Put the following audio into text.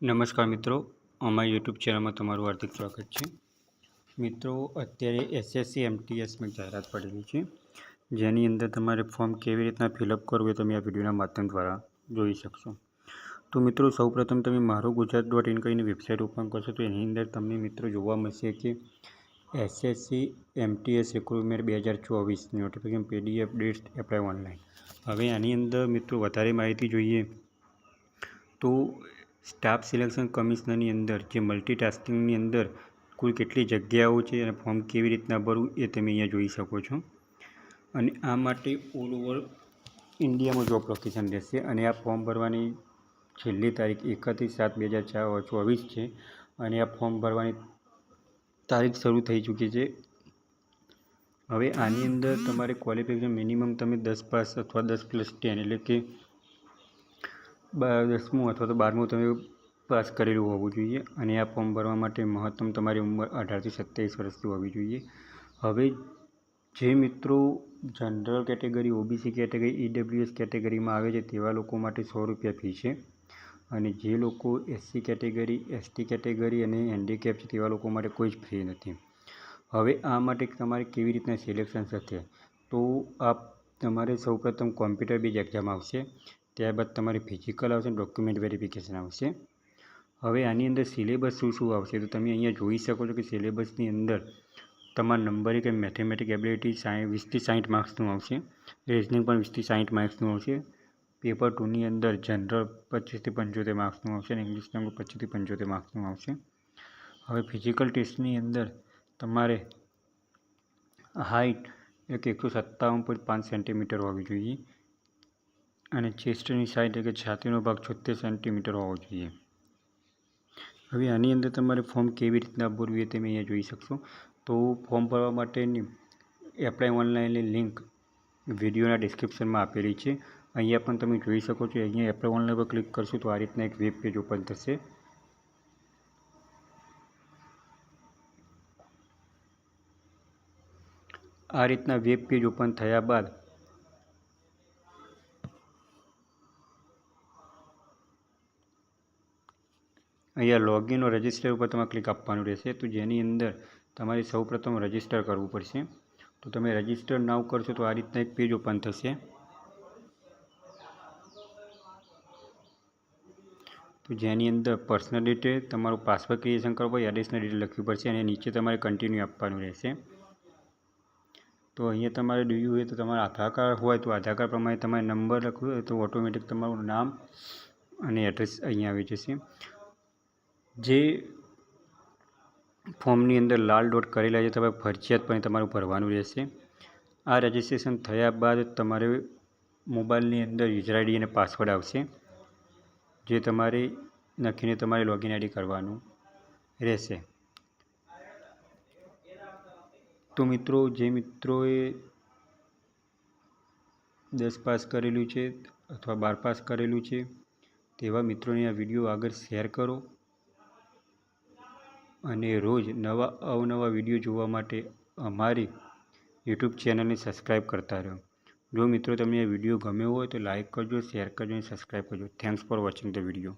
નમસ્કાર મિત્રો, અમારી યુટ્યુબ ચેનલમાં તમારું હાર્દિક સ્વાગત છે. મિત્રો, અત્યારે એસએસસી એમટીએસમાં જાહેરાત પડેલી છે, જેની અંદર તમારે ફોર્મ કેવી રીતના ફિલઅપ કરવું એ તમે આ વિડીયોના માધ્યમ દ્વારા જોઈ શકશો. તો મિત્રો, સૌપ્રથમ તમે marugujarat.in કરીને વેબસાઇટ ઓપન કરશો તો એની અંદર તમને મિત્રો જોવા મળશે કે SSC MTS recruitment 2024 notification PDF dates apply online. હવે આની અંદર મિત્રો વધારે માહિતી જોઈએ તો સ્ટાફ સિલેક્શન કમિશનરની અંદર જે મલ્ટીટાસ્કિંગની અંદર કુલ કેટલી જગ્યાઓ છે અને ફોર્મ કેવી રીતના ભરવું એ તમે અહીંયા જોઈ શકો છો. અને આ માટે ઓલ ઓવર ઇન્ડિયામાં જોબ લોકેશન રહેશે અને આ ફોર્મ ભરવાની છેલ્લી તારીખ 31/7/2024 છે અને આ ફોર્મ ભરવાની તારીખ શરૂ થઈ ચૂકી છે. હવે આની અંદર તમારે ક્વોલિફિકેશન મિનિમમ તમે 10 પાસ અથવા 10+10 એટલે કે 10મું અથવા તો 12મું તમે પાસ કરેલું હોવું જોઈએ અને આ ફોર્મ ભરવા માટે મહત્તમ તમારી ઉંમર 18 થી 27 વર્ષની હોવી જોઈએ. હવે જે મિત્રો general category, OBC category, EWS કેટેગરીમાં આવે છે તેવા લોકો માટે 100 રૂપિયા ફી છે અને જે લોકો એસસી કેટેગરી, એસટી કેટેગરી અને હેન્ડીકેપ છે તેવા લોકો માટે કોઈ જ ફી નથી. હવે આ માટે તમારે કેવી રીતના સિલેક્શન થશે તો તમારે સૌપ્રથમ કોમ્પ્યુટર બેઝ એક્ઝામ આવશે, ત્યારબાદ તમારે ફિઝિકલ આવશે, ડોક્યુમેન્ટ વેરિફિકેશન આવશે. હવે આની અંદર સિલેબસ શું આવશે તો તમે અહીંયા જોઈ શકો છો કે સિલેબસની અંદર તમારા નંબરિક અને મેથેમેટિક એબિલિટી 20 થી 60 માર્ક્સનું આવશે, રિઝનિંગ પણ 20 થી 60 માર્ક્સનું આવશે. પેપર 2ની અંદર જનરલ 25 થી 75 માર્ક્સનું આવશે અને ઇંગ્લિશ નંબર 25 થી 75 માર્ક્સનું આવશે. હવે ફિઝિકલ ટેસ્ટની અંદર તમારે હાઇટ એટલે કે 157.5 સેન્ટીમીટર હોવી જોઈએ અને ચેસ્ટની સાઇઝ એટલે કે છાતીનો ભાગ 76 સેન્ટીમીટર હોવો જોઈએ. હવે આની અંદર તમારે ફોર્મ કેવી રીતના ભરવું એ તમે અહીંયા જોઈ શકશો. તો ફોર્મ ભરવા માટેની એપ્લાય ઓનલાઈનની લિંક વિડીયોના ડિસ્ક્રિપ્શનમાં આપેલી છે. અહીંયા પણ તમે જોઈ શકો છો. અહીંયા એપ્લાય ઓનલાઈન પર ક્લિક કરશો તો આ રીતના એક વેબ પેજ ઓપન થશે. આ રીતના વેબ પેજ ઓપન થયા બાદ અહીંયા લોગિન ઓર રજિસ્ટર ઉપર તમારે ક્લિક આપવાનું રહેશે. તો જેની અંદર તમારે સૌપ્રથમ રજિસ્ટર કરવું પડશે. તો તમે રજિસ્ટર નાવ કરશો તો આ રીતના એક પેજ ઓપન થશે. તો જેની અંદર પર્સનલ ડિટેલ, તમારું પાસવર્ડ ક્રિએશન કરવું પડે, એડ્રેસની ડિટેલ લખવી પડશે અને નીચે તમારે કન્ટિન્યુ આપવાનું રહેશે. તો અહીંયા તમારે જોઈએ હોય તો તમારા આધાર કાર્ડ હોય તો આધાર કાર્ડ પ્રમાણે તમારે નંબર લખવું હોય તો ઓટોમેટિક તમારું નામ અને એડ્રેસ અહીંયા આવી જશે. જે ફોર્મની અંદર લાલ ડોટ કરેલા છે તમારે ફરજિયાતપણે તમારું ભરવાનું રહેશે. આ રજિસ્ટ્રેશન થયા બાદ તમારે મોબાઈલની અંદર યુઝર આઈડી અને પાસવર્ડ આવશે જે તમારે નાખીને તમારે લોગિન આઈડી કરવાનું રહેશે. તો મિત્રો, જે મિત્રોએ 10 પાસ કરેલું છે અથવા 12 પાસ કરેલું છે તેવા મિત્રોને આ વિડીયો આગળ શેર કરો અને રોજ અવનવા વિડીયો જોવા માટે અમારી યુટ્યુબ ચેનલને સબસ્ક્રાઈબ કરતા રહો. જો મિત્રો તમને આ વિડીયો ગમ્યો હોય તો લાઈક કરજો, શેર કરજો અને સબસ્ક્રાઈબ કરજો. Thanks for watching the video.